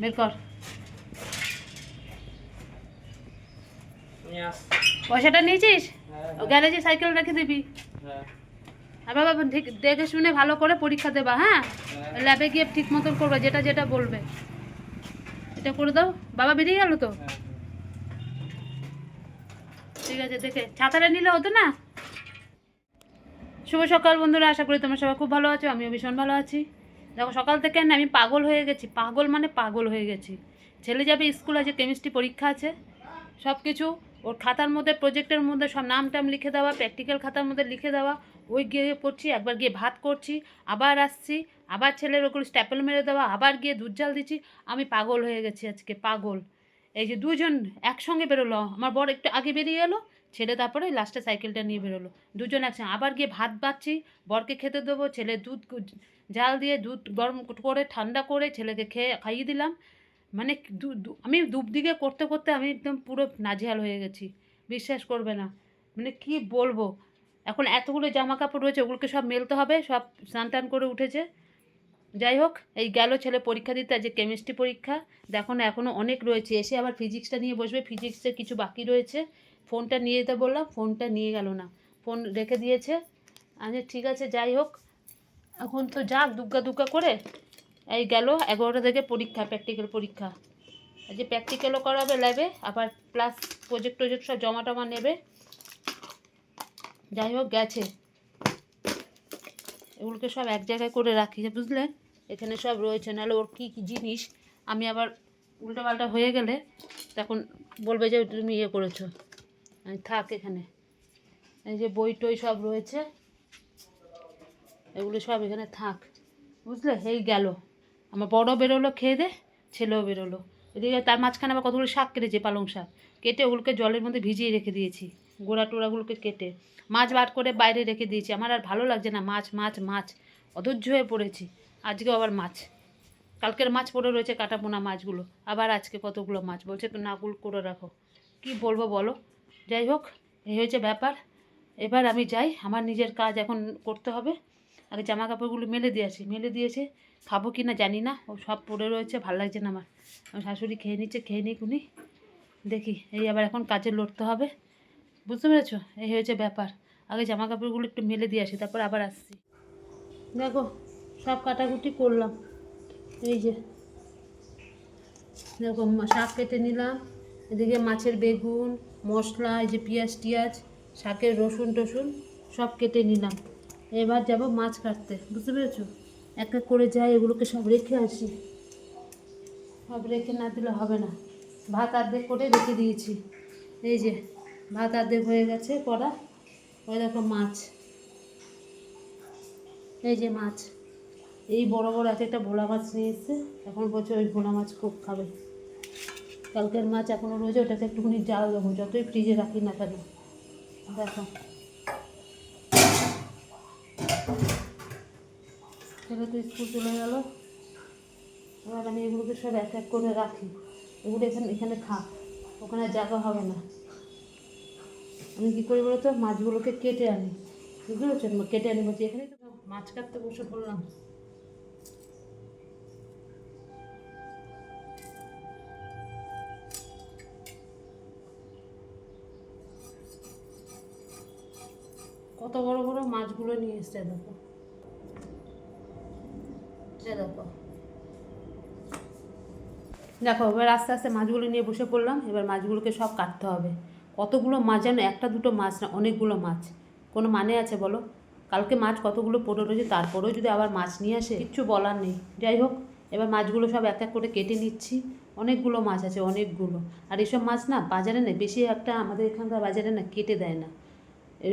বের কর। পয়সাটা নিয়েছিস? ও গ্যারেজে সাইকেল রেখে দিবি। আর বাবা ঠিক দেখে শুনে ভালো করে পরীক্ষা দেবা, হ্যাঁ? ল্যাবে গিয়ে ঠিক মতন করবে, যেটা যেটা বলবে এটা করে দাও। বাবা বেরিয়ে গেল তো? ঠিক আছে, দেখে ছাতাটা নিলে হতো না? শুভ সকাল বন্ধুরা, আশা করি তোমরা সবাই খুব ভালো আছো। আমিও ভীষণ ভালো আছি। দেখো সকাল থেকে না আমি পাগল হয়ে গেছি, পাগল মানে পাগল হয়ে গেছি। ছেলে যাবে স্কুল, আছে কেমিস্ট্রি পরীক্ষা আছে, সব কিছু ওর খাতার মধ্যে প্রজেক্টের মধ্যে সব নাম টাম লিখে দেওয়া, প্র্যাকটিক্যাল খাতার মধ্যে লিখে দেওয়া। ওই গিয়ে করছি, একবার গিয়ে ভাত করছি, আবার আসছি, আবার ছেলের ওগুলো স্ট্যাপেল মেরে দেওয়া, আবার গিয়ে দুধ জাল দিচ্ছি। আমি পাগল হয়ে গেছি আজকে, পাগল। এই যে দুজন একসঙ্গে বেরোলো, আমার বর একটু আগে বেরিয়ে এলো, ছেলে তারপরে লাস্টে সাইকেলটা নিয়ে বেরোলো, দুজন একসঙ্গে। আবার গিয়ে ভাত বাচ্ছি, বরকে খেতে দেবো, ছেলে দুধ জাল দিয়ে দুধ গরম করে ঠান্ডা করে ছেলেকে খাইয়ে দিলাম। মানে আমি দুদিকে করতে করতে আমি একদম পুরো নাজেহাল হয়ে গেছি, বিশ্বাস করবে না। মানে কি বলবো, এখন এতগুলো জামা কাপড় রয়েছে, ওগুলোকে সব মেলতে হবে, সব স্নান টান করে উঠেছে। যাই হোক, এই গেল ছেলে পরীক্ষা দিতে, আজ কেমিস্ট্রি পরীক্ষা। দেখো না এখনও অনেক রয়েছে, এসে আবার ফিজিক্সটা নিয়ে বসবে, ফিজিক্সের কিছু বাকি রয়েছে। ফোনটা নিয়ে যেতে বললাম, ফোনটা নিয়ে গেল না, ফোন রেখে দিয়েছে। আচ্ছা ঠিক আছে, যাই হোক, এখন তো যাক দুগ্গা দুগ্গা করে। এই গেল 11টা থেকে পরীক্ষা, প্র্যাকটিক্যাল পরীক্ষা। যে প্র্যাকটিক্যালও করাবে ল্যাবে, আবার প্লাস প্রজেক্ট সব জমা টমা নেবে। যাই হোক গেছে, এগুলোকে সব এক জায়গায় করে রাখি, বুঝলে? এখানে সব রয়েছে, নাহলে ওর কী কী জিনিস আমি আবার উল্টোপাল্টা হয়ে গেলে তখন বলবে যে তুমি ইয়ে করেছো। আমি থাক এখানে। এই যে বই টই সব রয়েছে, এগুলো সব এখানে থাক, বুঝলে? এই গেল, আমার বড় বেরোলো খেয়ে দে, ছেলেও বেরোলো। এদিকে তার মাঝখানে আবার কতগুলো শাক কেটেছে, পালং শাক কেটে ওগুলোকে জলের মধ্যে ভিজিয়ে রেখে দিয়েছি, গোড়া টোড়াগুলোকে কেটে। মাছ বার করে বাইরে রেখে দিয়েছি, আমার আর ভালো লাগছে না, মাছ মাছ মাছ, অধৈর্য হয়ে পড়েছি। আজকেও আবার মাছ, কালকের মাছ পড়ে রয়েছে, কাটা পোনা মাছগুলো, আবার আজকে কতগুলো মাছ, বলছে নাগুল করে রাখো। কি বলবো বলো? যাই হোক, এই হয়েছে ব্যাপার। এবার আমি যাই, আমার নিজের কাজ এখন করতে হবে। আগে জামা কাপড়গুলো মেলে দিয়েছি, মেলে দিয়েছে, খাবো কি না জানি না, ও সব পড়ে রয়েছে, ভালো লাগছে না আমার। আমার শাশুড়ি খেয়ে নিচ্ছে, খেয়ে নিই কুনি, দেখি। এই আবার এখন কাজে লড়তে হবে, বুঝতে পেরেছো? এই হয়েছে ব্যাপার। আগে জামা কাপড়গুলো একটু মেলে দিয়ে আসি, তারপর আবার আসছি। দেখো সব কাটাকুটি করলাম, এই যে দেখো শাক কেটে নিলাম, এদিকে মাছের বেগুন মশলা, এই যে পেঁয়াজ টিয়াজ, শাকের রসুন টসুন সব কেটে নিলাম। এবার যাব মাছ কাটতে, বুঝতে পেরেছো? এক এক করে যাই, এগুলোকে সব রেখে আসি, সব রেখে না দিলে হবে না। ভাত আর্ধেক করে রেখে দিয়েছি, এই যে ভাত আর্ধেক হয়ে গেছে করা। ওই দেখো মাছ, এই যে মাছ, এই বড় বড় আছে, একটা ভোলা মাছ নিয়ে এসছে, এখন বলছে ওই ভোলা মাছ খুব খাবে। কালকের মাছ এখনও রয়েছে, ওটাকে একটুখানি জাল দেবো, যতই ফ্রিজে রাখি না কেন। দেখো ছেলে তো স্কুল চলে গেল, এবার আমি এগুলোকে সব এক এক করে রাখি, এগুলো এখানে এখানে থাক, ওখানে জায়গা হবে না। আমি কী করি বলো তো, মাছগুলোকে কেটে আনি, বুঝতে পারছো? কেটে আনি বলছি, এখানেই তো মাছ কাটতে বসে পড়লাম। কত বড় বড় মাছগুলো নিয়ে এসছে, দেখো, দেখো দেখো। এবার আস্তে আস্তে মাছগুলো নিয়ে বসে পড়লাম, এবার মাছগুলোকে সব কাটতে হবে। কতগুলো মাছ যেন, একটা দুটো মাছ না, অনেকগুলো মাছ, কোনো মানে আছে বলো? কালকে মাছ কতগুলো পড়ে রয়েছে, তারপরেও যদি আবার মাছ নিয়ে আসে, কিচ্ছু বলার নেই। যাই হোক, এবার মাছগুলো সব এক এক করে কেটে নিচ্ছি, অনেকগুলো মাছ আছে, অনেকগুলো। আর এইসব মাছ না বাজারে না বেশি একটা, আমাদের এখানকার বাজারে না কেটে দেয় না,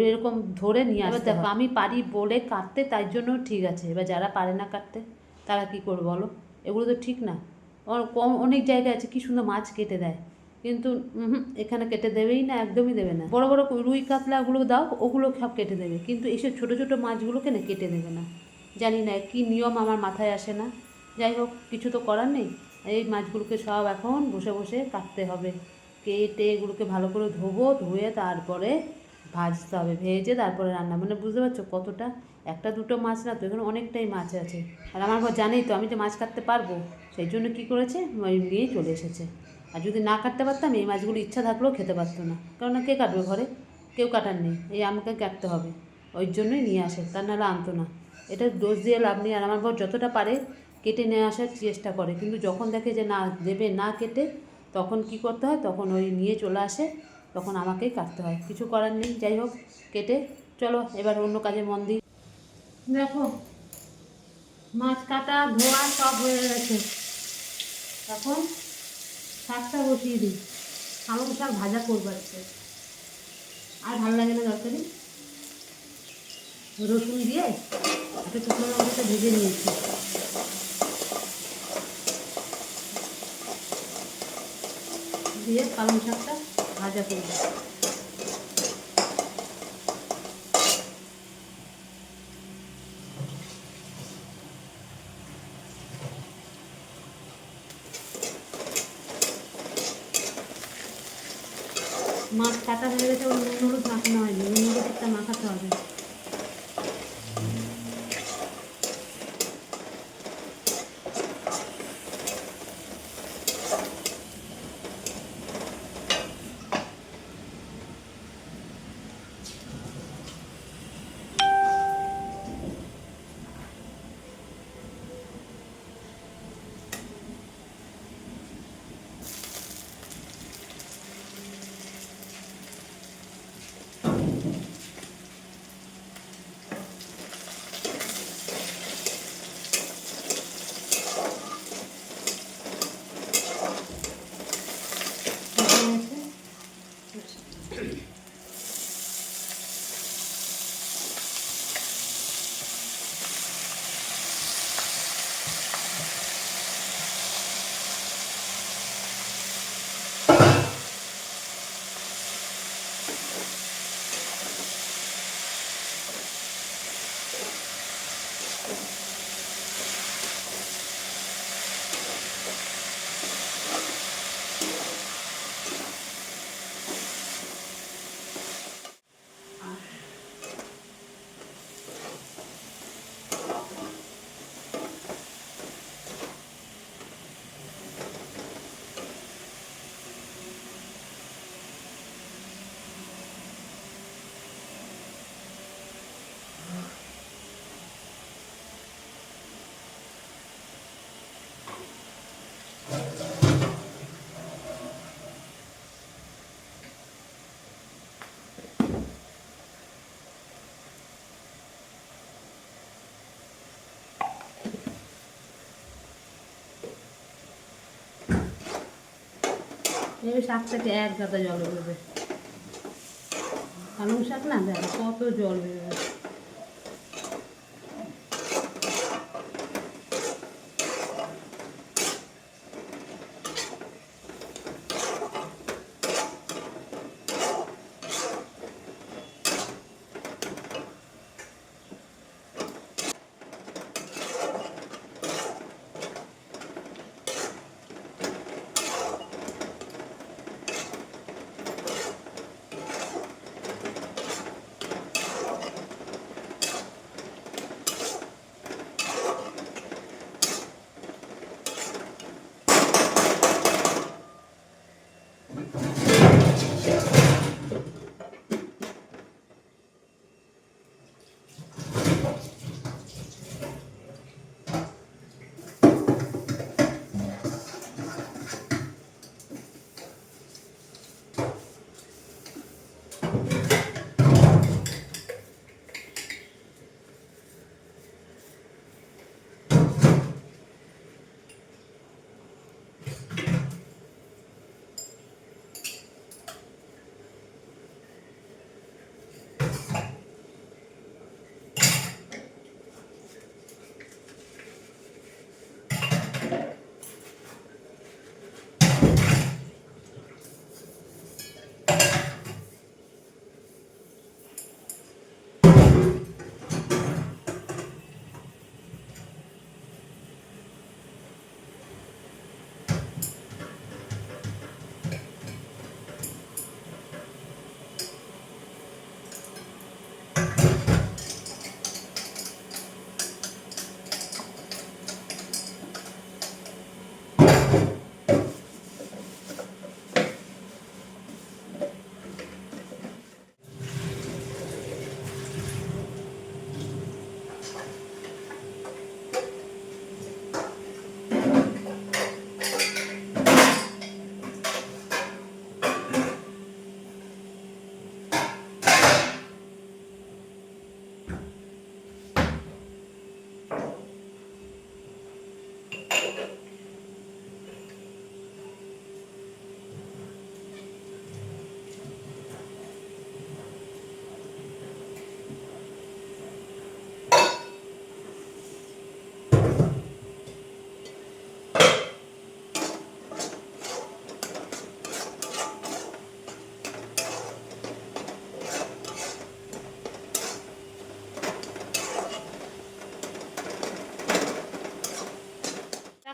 এরকম ধরে নিয়ে আসতে। দেখো আমি পারি বলে কাটতে, তাই জন্য ঠিক আছে, এবার যারা পারে না কাটতে তারা কী করবে বলো? এগুলো তো ঠিক না। অনেক জায়গায় আছে কি সুন্দর মাছ কেটে দেয়, কিন্তু এখানে কেটে দেবেই না, একদমই দেবে না। বড় বড় রুই কাতলাগুলো দাও, ওগুলো সব কেটে দেবে, কিন্তু এসব ছোটো ছোটো মাছগুলোকে না কেটে দেবে না। জানি না কী নিয়ম, আমার মাথায় আসে না। যাই হোক, কিছু তো করার নেই। এই মাছগুলোকে সব এখন বসে বসে কাটতে হবে, কেটে এগুলোকে ভালো করে ধোবো, ধুয়ে তারপরে ভাজতে হবে, ভেজে তারপরে রান্না। মানে বুঝতে পারছো কতটা একটা দুটো মাছ না তো, এখানে অনেকটাই মাছ আছে। আর আমার বর জানেই তো আমি যে মাছ কাটতে পারবো, সেই জন্য কী করেছে, ওই নিয়েই চলে এসেছে। আর যদি না কাটতে পারতাম এই মাছগুলো ইচ্ছা থাকলেও খেতে পারতো না, কেননা কে কাটবে ঘরে, কেউ কাটার নেই, এই আমাকে কাটতে হবে। ওই জন্যই নিয়ে আসে, তা নাহলে আনতো না। এটা দোষ দিয়ে লাভ নেই। আর আমার বর যতটা পারে কেটে নিয়ে আসার চেষ্টা করে, কিন্তু যখন দেখে যে না দেবে না কেটে, তখন কি করতে হয়, তখন ওই নিয়ে চলে আসে, তখন আমাকেই কাটতে হয়, কিছু করার নেই। যাই হোক, কেটে চলো এবার অন্য কাজে মন দিই। দেখো মাছ কাটা ধোয়া সব হয়ে গেছে, এখন শাকটা বসিয়ে দিই। পালং শাক ভাজা করবো আজকে, আর ভালো লাগে না তরকারি। রসুন দিয়ে একটু শুকনো লঙ্কাটা ভেজে নিয়েছি, দিয়ে পালং শাকটা ভাজা করবো। মাছ কাটা হয়ে গেছে, ওর নুন হলুদ মাখানো হয়নি, নুন হলুদটা মাখাতে হবে। এই শাকটাকে এক গাদা জল বেরোবে, পালং শাক না, দেখো কত জল বেরোবে।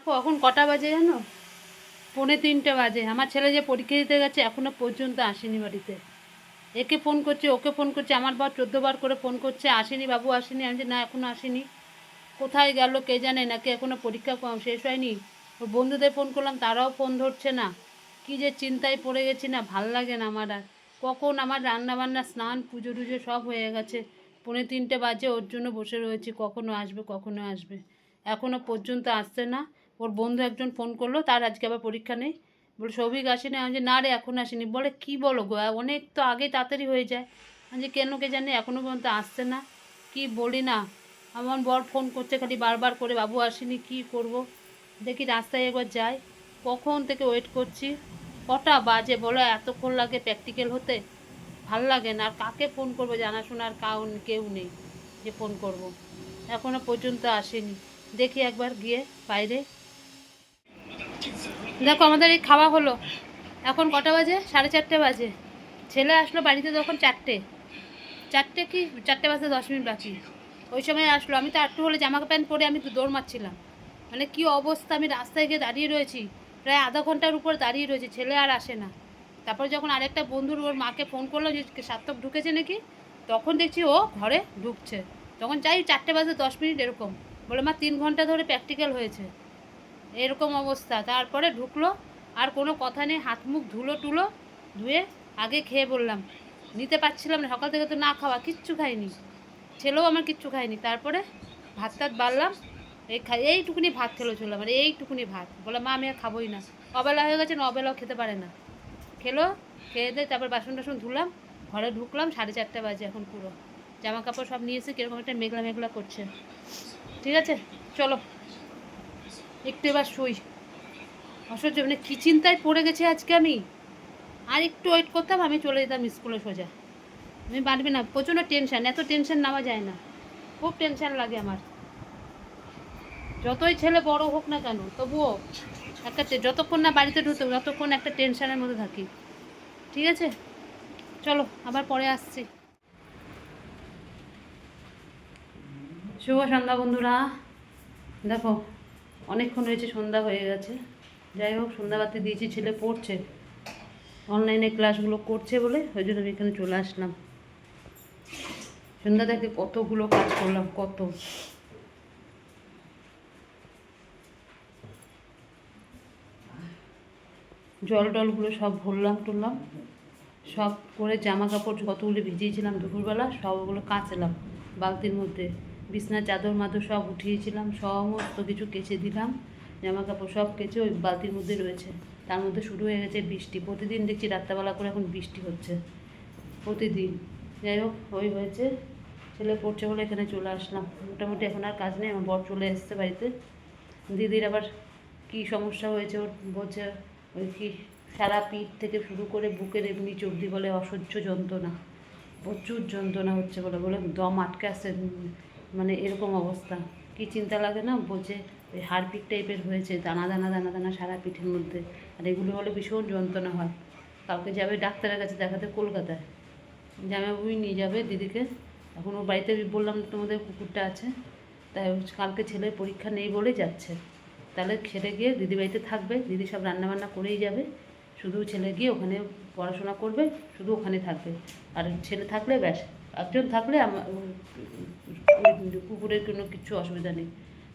দেখো এখন কটা বাজে জানো, 2:45 বাজে। আমার ছেলে যে পরীক্ষা দিতে গেছে এখনও পর্যন্ত আসেনি বাড়িতে। একে ফোন করছে, ওকে ফোন করছে, আমার বর 14 বার করে ফোন করছে, আসেনি বাবু আসেনি। আমি যে না এখনও আসেনি, কোথায় গেল কে জানে, নাকি এখনও পরীক্ষা শেষ হয়নি। ওর বন্ধুদের ফোন করলাম, তারাও ফোন ধরছে না। কী যে চিন্তায় পড়ে গেছি না, ভাল লাগে না আমার আর। কখন আমার রান্নাবান্না স্নান পুজো টুজো সব হয়ে গেছে, 2:45 বাজে ওর জন্য বসে রয়েছি, কখনো আসবে কখনো আসবে, এখনও পর্যন্ত আসছে না। ওর বন্ধু একজন ফোন করলো, তার আজকে আবার পরীক্ষা নেই, বলে সৌভিক আসেনি। আমি যে না রে এখন আসেনি। বলে কি বলো গো, অনেক তো আগে তাড়াতাড়ি হয়ে যায়। আমি যে কেন কে জানি এখনও পর্যন্ত আসছে না, কি বলি না। আমার বর ফোন করছে খালি বারবার করে, বাবু আসেনি, কি করব। দেখি রাস্তায় একবার যাই, কখন থেকে ওয়েট করছি। কটা বাজে বলো, এতক্ষণ লাগে প্র্যাকটিক্যাল হতে, ভাল লাগে না। আর কাকে ফোন করবো, জানাশোনার কেউ নেই যে ফোন করব। এখনও পর্যন্ত আসেনি। দেখি একবার গিয়ে বাইরে। দেখো আমাদের এই খাওয়া হলো, এখন কটা বাজে, 4:30 বাজে। ছেলে আসলো বাড়িতে তখন 4টে কি 4টে বাজতে 10 মিনিট বাকি, ওই সময় আসলো। আমি তো একটু হলে জামা প্যান্ট পরে আমি তো দৌড় মারছিলাম, মানে কি অবস্থা। আমি রাস্তায় গিয়ে দাঁড়িয়ে রয়েছি, প্রায় আধা ঘন্টার উপর দাঁড়িয়ে রয়েছি, ছেলে আর আসে না। তারপর যখন আরেকটা বন্ধুর ওর মাকে ফোন করলো যে সার্থক ঢুকেছে নাকি, তখন দেখছি ও ঘরে ঢুকছে। তখন যাই 4:10 এরকম, বলে মা 3 ঘন্টা ধরে প্র্যাকটিক্যাল হয়েছে, এরকম অবস্থা। তারপরে ঢুকলো, আর কোনো কথা নেই, হাত মুখ ধুয়ে আগে খেয়ে বললাম, নিতে পারছিলাম না, সকাল থেকে তো না খাওয়া, কিচ্ছু খাইনি, ছেলেও আমার কিচ্ছু খায়নি। তারপরে ভাত টাত বাড়লাম, এইটুকুনি ভাত খেলো চলে আমার, এইটুকুনি ভাত। বলে মা আমি আর খাবোই না, অবেলা হয়ে গেছে না, অবেলাও খেতে পারে না। খেলো, খেয়ে দিয়ে তারপর বাসন টাসন ধুলাম, ঘরে ঢুকলাম, 4:30 বাজে এখন পুরো। জামা কাপড় সব নিয়েছি, কীরকম একটা মেঘলা মেঘলা করছে। ঠিক আছে চলো একটু এবার শুই, অসহ্য, মানে কী চিন্তায় পড়ে গেছি আজকে আমি। আর একটু ওয়েট করতাম, আমি চলে যেতাম স্কুলে সোজা। আমি পারবি না, প্রচণ্ড টেনশান, এত টেনশান নেওয়া যায় না, খুব টেনশান লাগে আমার। যতই ছেলে বড় হোক না কেন, তবুও একটা যতক্ষণ না বাড়িতে ঢুকতে ততক্ষণ একটা টেনশানের মধ্যে থাকি। ঠিক আছে চলো আবার পরে আসছি। শুভ সন্ধ্যা বন্ধুরা। দেখো অনেকক্ষণ হয়েছে, সন্ধ্যা হয়ে গেছে। যাই হোক সন্ধ্যাবাতি দিয়েছি, ছেলে পড়ছে, অনলাইনে ক্লাসগুলো করছে বলে, ওই জন্য আমি এখানে চলে আসলাম। সন্ধ্যা থেকে কতগুলো কাজ করলাম, কত। জল টলগুলো সব ভরলাম টুললাম, সব করে জামা কাপড় কতগুলো ভিজিয়েছিলাম দুপুরবেলা সবগুলো কাচলাম বালতির মধ্যে। বিছনার চাদর মাদর সব উঠিয়েছিলাম, সমস্ত কিছু কেচে দিলাম, জামা কাপড় সব কেচে ওই বালতির মধ্যে রয়েছে। তার মধ্যে শুরু হয়ে গেছে বৃষ্টি, প্রতিদিন দেখছি রাত্রাবেলা করে এখন বৃষ্টি হচ্ছে প্রতিদিন। যাই হোক ওই হয়েছে, ছেলে পড়ছে বলে এখানে চলে আসলাম। মোটামুটি এখন আর কাজ নেই, আমার বর চলে এসছে বাড়িতে। দিদির আবার কী সমস্যা হয়েছে ওর বলছে, ওই কি সারা পিঠ থেকে শুরু করে বুকের এমনি চর্দি, বলে অসহ্য যন্ত্রণা, প্রচুর যন্ত্রণা হচ্ছে বলে, দম আটকে আসছে, মানে এরকম অবস্থা। কি চিন্তা লাগে না, বলছে ওই হাড়পিট টাইপের হয়েছে, দানা দানা দানা দানা সারা পিঠের মধ্যে, আর এগুলো হলে ভীষণ যন্ত্রণা হয়। কালকে যাবে ডাক্তারের কাছে দেখাতে কলকাতায়, জামাইবাবুই নিয়ে যাবে দিদিকে। এখন ওর বাড়িতে বললাম তোমাদের কুকুরটা আছে, তাই কালকে ছেলের পরীক্ষা নেই বলে যাচ্ছে। তাহলে ছেলে গিয়ে দিদি বাড়িতে থাকবে, দিদি সব রান্নাবান্না করেই যাবে, শুধু ছেলে গিয়ে ওখানে পড়াশোনা করবে, শুধু ওখানে থাকবে। আর ছেলে থাকলে ব্যাস, একজন থাকলে আমার কুকুরের কোনো কিছু অসুবিধা নেই।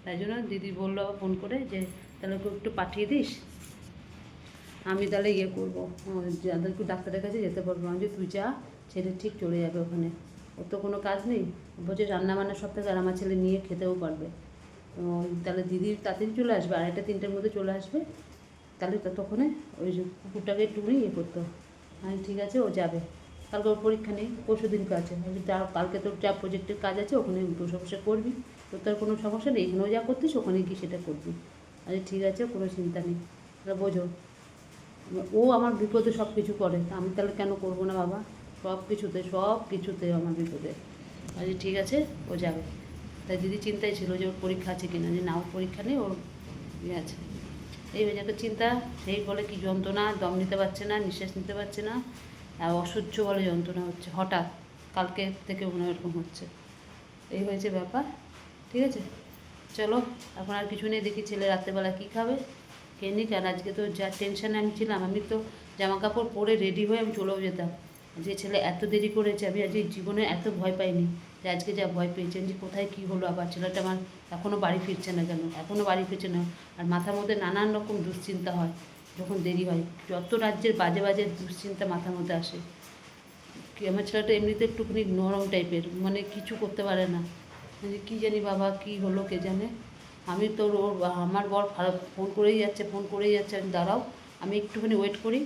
তাই জন্য দিদি বললো আবার ফোন করে যে তাহলে ওকে একটু পাঠিয়ে দিস, আমি তাহলে ইয়ে করবো, যাদেরকে ডাক্তারের কাছে যেতে পারবো। আমি যে তুই যা, ছেলে ঠিক চলে যাবে ওখানে, ওর তো কোনো কাজ নেই, বলছে রান্নাবান্না সব থেকে, আর আমার ছেলে নিয়ে খেতেও পারবে। তাহলে দিদি তাড়াতাড়ি চলে আসবে, 2:30-3টের মধ্যে চলে আসবে। তাহলে ততক্ষণে ওই যে কুকুরটাকে একটু ইয়ে করতো। আমি ঠিক আছে ও যাবে, কালকে ওর পরীক্ষা নেই, পরশু দিন কাছে, কালকে তোর যা প্রজেক্টের কাজ আছে ওখানে বসে বসে করবি, তোর তো আর কোনো সমস্যা নেই, এখানেও যা করতিস ওখানে গিয়ে সেটা করবি। আরে ঠিক আছে কোনো চিন্তা নেই, তাহলে বোঝো ও আমার বিপদে সব কিছু করে, আমি তাহলে কেন করবো না বাবা, সব কিছুতে আমার বিপদে। আরে ঠিক আছে ও যাবে। তাই দিদি চিন্তাই ছিল যে ওর পরীক্ষা আছে কিনা, যে না ওর পরীক্ষা নেই, ওর ইয়ে আছে। এই হয়ে একটা চিন্তা, সেই বলে কি যন্ত্রণা, দম নিতে পারছে না, নিঃশ্বাস নিতে পারছে না, আর অসহ্য বলে যন্ত্রণা হচ্ছে, হঠাৎ কালকে থেকে মনে এরকম হচ্ছে। এই হয়েছে ব্যাপার। ঠিক আছে চলো এখন আর কিছু নেই, দেখি ছেলে রাত্রেবেলা কী খাবে খেয়ে নিক। আর আজকে তো যা টেনশানে আমি ছিলাম, আমি তো জামা কাপড় পরে রেডি হয়ে আমি চলেও যেতাম। যে ছেলে এত দেরি করেছে, আমি আজকে জীবনে এত ভয় পাইনি যে আজকে যা ভয় পেয়েছেন যে কোথায় কী হলো, আবার ছেলেটা আমার এখনও বাড়ি ফিরছে না কেন, এখনও বাড়ি ফিরছে না। আর মাথার মধ্যে নানান রকম দুশ্চিন্তা হয় যখন দেরি হয়, যত রাজ্যের বাজে বাজে দুশ্চিন্তা মাথার মধ্যে আসে। কি আমার ছেলেটা এমনিতে একটুখানি নরম টাইপের, মানে কিছু করতে পারে না, মানে কী জানি বাবা কী হলো কে জানে। আমি তো ওর আমার বর ফোন করেই যাচ্ছে, ফোন করেই যাচ্ছে, আমি দাঁড়াও আমি একটুখানি ওয়েট করি।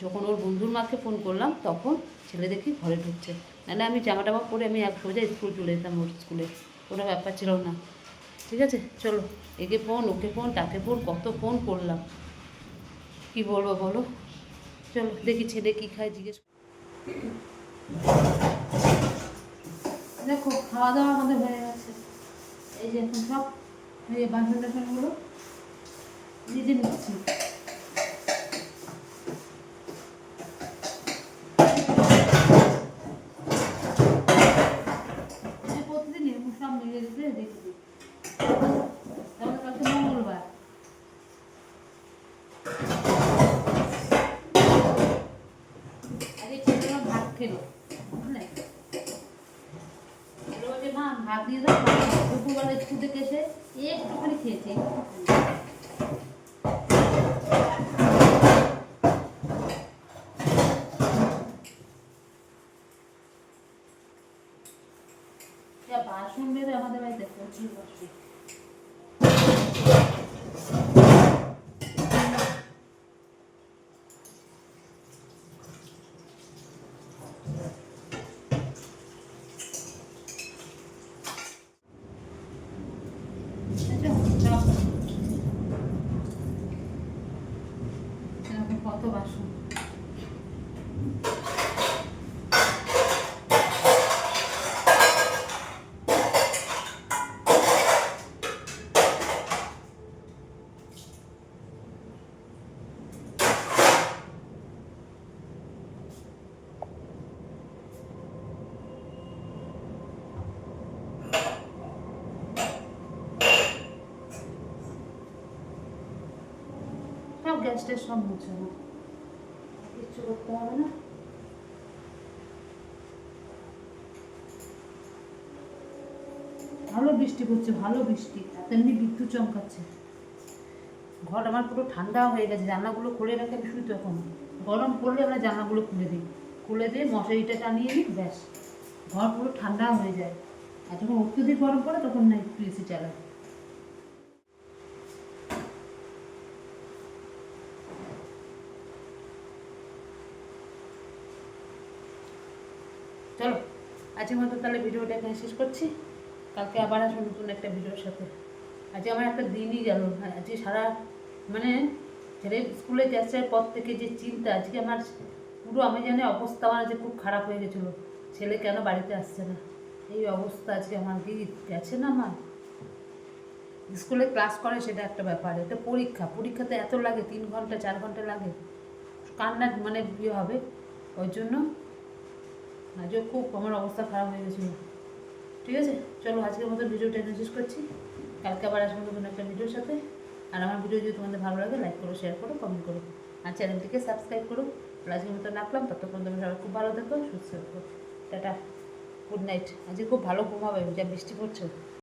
যখন ওর বন্ধুর মাকে ফোন করলাম তখন ছেলে দেখি ঘরে ঢুকছে, নাহলে আমি জামা টামা পরে আমি এক সোজা স্কুল চলে যেতাম, ওর স্কুলে কোনো ব্যাপার ছিল না। ঠিক আছে চলো, একে ফোন ওকে ফোন তাকে ফোন কত ফোন করলাম, কি বলবো বলো। চলো দেখি ছেলে কী খায় জিজ্ঞেস। দেখো খাওয়া দাওয়া আমাদের হয়ে গেছে, এই যে এখন সব এই বাসন টাসনগুলো নিজে নিচ্ছি। প্রতিদিন এরকম সব মিলে দিতে রেখে দিই, তাহলে কালকে মঙ্গলবার। আগে ছেলেরা ভাত খেলো, বুঝলে বলছে মা ভাত দিয়ে দাও, দুপুরবেলা স্কুল থেকে এসে একটুখানি খেয়েছে। বাসন বেরোয় আমাদের বাড়িতে প্রচুর বাসন। কত বাসন, সব গ্যাস ট্যাস সব মুছে না, কিচ্ছু করতে হবে না। ভালো বৃষ্টি পড়ছে, ভালো বৃষ্টি, তেমনি বিদ্যুৎ চমকাচ্ছে। ঘর আমার পুরো ঠান্ডা হয়ে গেছে, জানলাগুলো খুলে রাখে আমি শুই, তখন গরম পড়লে আমরা জানলাগুলো খুলে দিই, খুলে দিয়ে মশারিটা টানিয়ে নিই, ব্যাস ঘর পুরো ঠান্ডা হয়ে যায়। আর যখন অত্যধিক গরম পড়ে তখন না একটু এসি চালাই। চলো আজকের মতো তাহলে ভিডিওটা এখানে শেষ করছি, কালকে আবার আসবো নতুন একটা ভিডিওর সাথে। আজকে আমার একটা দিনই গেল, আজকে সারা মানে ছেলে স্কুলে যাচ্ছে পর থেকে যে চিন্তা, আজকে আমার পুরো আমি জানি অবস্থা আমার আজকে খুব খারাপ হয়ে গেছিলো, ছেলে কেন বাড়িতে আসছে না, এই অবস্থা আজকে আমার কি গেছে না। আমার স্কুলে ক্লাস করে সেটা একটা ব্যাপার, এটা পরীক্ষা, পরীক্ষাতে এত লাগে 3 ঘন্টা 4 ঘন্টা লাগে, কান্না মানে ইয়ে হবে, ওই জন্য আজও খুব আমার অবস্থা খারাপ হয়ে গেছিলো। ঠিক আছে চলো আজকের মতো ভিডিওটা এখানে শেষ করছি, কালকে আবার আসবো নতুন একটা ভিডিওর সাথে। আর আমার ভিডিও যদি তোমাদের ভালো লাগে লাইক করো, শেয়ার করো, কমেন্ট করো, আর চ্যানেলটিকে সাবস্ক্রাইব করো। আজকের মতো রাখলাম, ততক্ষণ তোমরা সবাই খুব ভালো থেকো, সুস্থ থেকো, টাটা, গুড নাইট। আজকে খুব ভালো ঘুম হবে, যা বৃষ্টি পড়ছে।